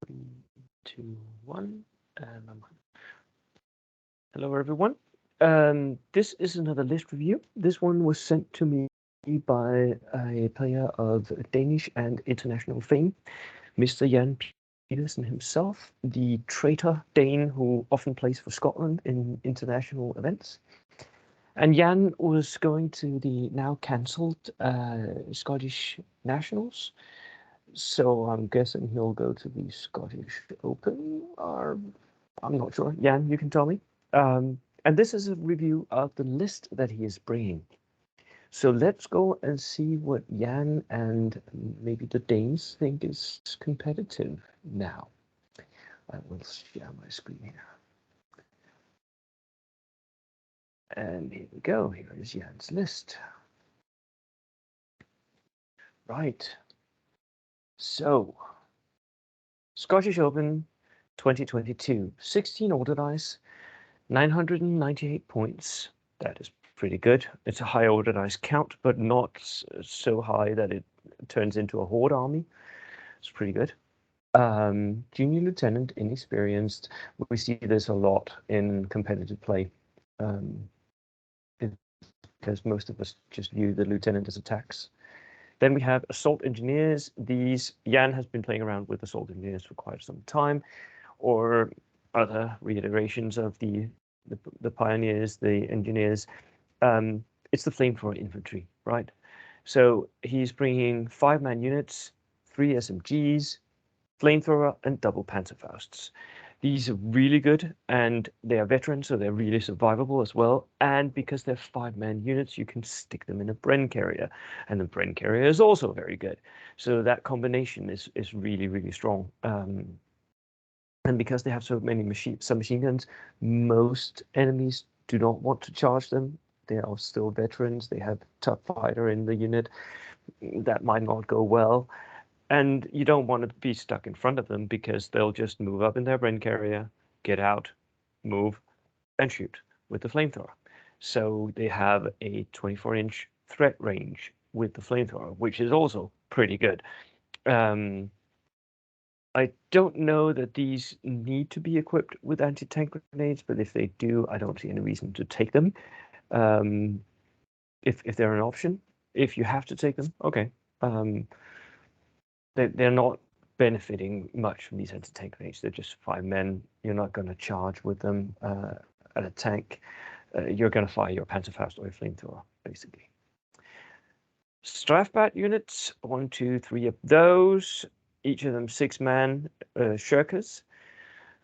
3, 2, 1, and I'm on. Hello, everyone. This is another list review. This one was sent to me by a player of Danish and international fame, Mr. Jan Petersen himself, the traitor Dane who often plays for Scotland in international events. And Jan was going to the now cancelled Scottish Nationals. So I'm guessing he'll go to the Scottish Open, or I'm not sure. Jan, you can tell me. And this is a review of the list that he is bringing. So let's go and see what Jan and maybe the Danes think is competitive now. I will share my screen here. And here we go. Here is Jan's list. Right. So, Scottish Open 2022, 16 order dice, 998 points. That is pretty good. It's a high order dice count, but not so high that it turns into a horde army. It's pretty good. Junior lieutenant, inexperienced. We see this a lot in competitive play, because most of us just view the lieutenant as attacks. Then we have assault engineers. These Jan has been playing around with assault engineers for quite some time, or other reiterations of the pioneers, the engineers. It's the flamethrower infantry, right? So he's bringing 5-man units, 3 SMGs, flamethrower, and double Panzerfausts. These are really good, and they are veterans, so they're really survivable as well. And because they're 5-man units, you can stick them in a Bren carrier, and the Bren carrier is also very good. So that combination is really, really strong. And because they have so many submachine guns, most enemies do not want to charge them. They are still veterans. They have tough fighter in the unit. That might not go well. And you don't want to be stuck in front of them because they'll just move up in their Bren carrier, get out, move, and shoot with the flamethrower. So they have a 24-inch threat range with the flamethrower, which is also pretty good. I don't know that these need to be equipped with anti-tank grenades, but if they do, I don't see any reason to take them. If they're an option, if you have to take them, okay. They're not benefiting much from these anti-tank grenades. They're just 5 men. You're not going to charge with them at a tank. You're going to fire your Panzerfaust or your flamethrower, basically. Strafbat units, 1, 2, 3 of those. Each of them 6-man shirkers.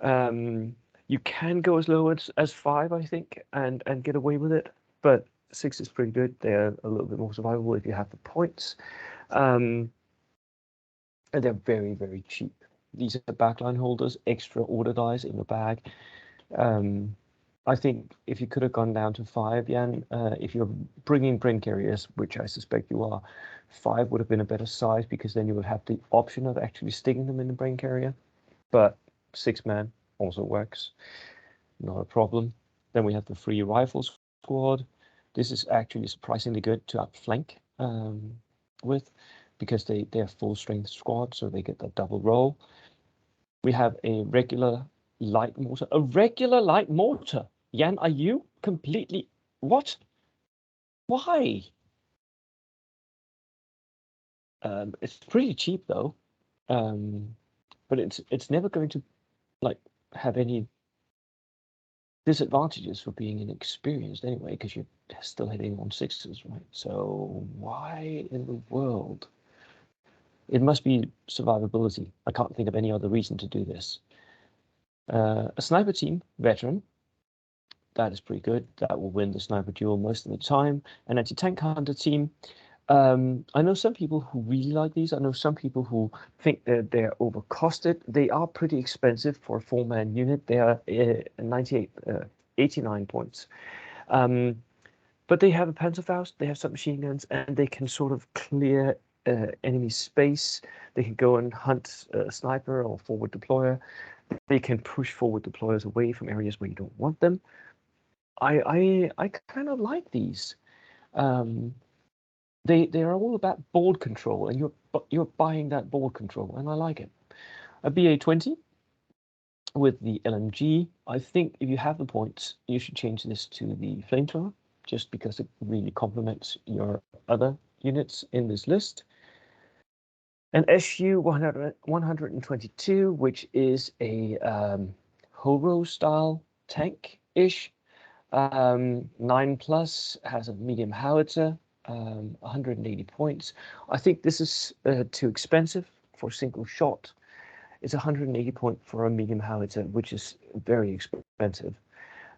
You can go as low as 5, I think, and get away with it. But 6 is pretty good. They're a little bit more survivable if you have the points. And they're very, very cheap. These are backline holders, extra order dice in the bag. I think if you could have gone down to 5, Jan, if you're bringing Bren carriers, which I suspect you are, 5 would have been a better size because then you would have the option of actually sticking them in the Bren carrier. But 6-man also works, not a problem. Then we have the free rifle squad. This is actually surprisingly good to outflank with, because they're full strength squad, so they get that double roll. We have a regular light mortar. A regular light mortar. Jan, are you completely what? Why? It's pretty cheap though, but it's never going to like have any disadvantages for being inexperienced anyway, because you're still hitting on 6s, right? So why in the world? It must be survivability. I can't think of any other reason to do this. A sniper team, veteran. That is pretty good. That will win the sniper duel most of the time. An anti-tank hunter team. I know some people who really like these. I know some people who think that they're overcosted. They are pretty expensive for a 4-man unit. They are 89 points. But they have a Panzerfaust, they have submachine guns, and they can sort of clear enemy space. They can go and hunt a sniper or forward deployer. They can push forward deployers away from areas where you don't want them. I kind of like these. They are all about board control, and you're buying that board control, and I like it. A BA-20 with the LMG. I think if you have the points, you should change this to the flamethrower, just because it really complements your other units in this list. An SU 122, which is a Horo style tank-ish. 9+, has a medium howitzer, 180 points. I think this is too expensive for single shot. It's 180 point for a medium howitzer, which is very expensive.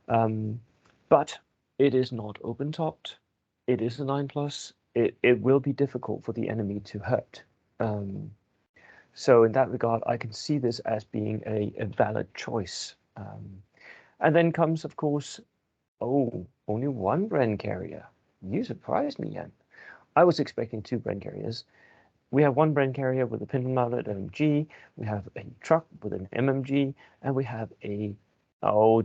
But it is not open topped. It is a 9+. It will be difficult for the enemy to hurt. So in that regard, I can see this as being a valid choice. And then comes, of course, only one Bren carrier. You surprised me, Jan. I was expecting 2 Bren carriers. We have one Bren carrier with a pin-mounted MMG. We have a truck with an MMG, and we have the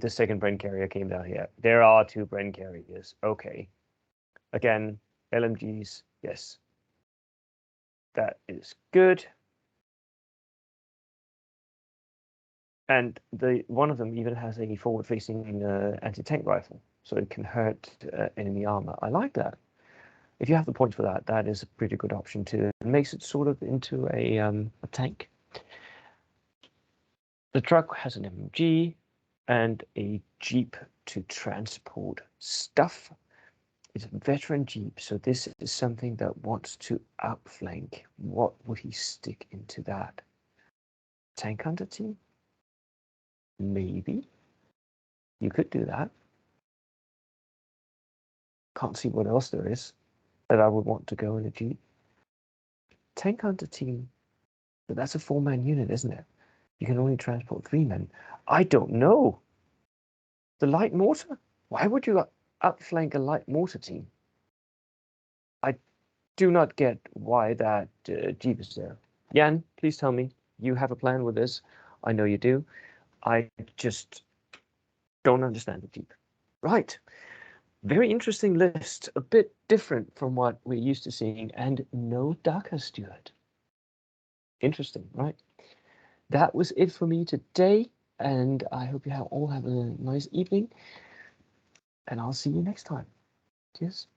second Bren carrier came down here. There are 2 Bren carriers. Okay. Again, LMGs, yes. That is good. And one of them even has a forward-facing anti-tank rifle, so it can hurt enemy armor. I like that. If you have the points for that, that is a pretty good option too. It makes it sort of into a tank. The truck has an MG and a Jeep to transport stuff. It's a veteran Jeep, so this is something that wants to outflank. What would he stick into that? Tank hunter team? Maybe. You could do that. Can't see what else there is that I would want to go in a Jeep. Tank hunter team, but that's a 4-man unit, isn't it? You can only transport 3 men. I don't know. The light mortar? Why would you outflank a light mortar team? I do not get why that Jeep is there. Jan, please tell me. You have a plan with this. I know you do. I just don't understand the Jeep. Right. Very interesting list. A bit different from what we're used to seeing. And no Daka Stewart. Interesting, right? That was it for me today. And I hope you all have a nice evening. And I'll see you next time. Cheers.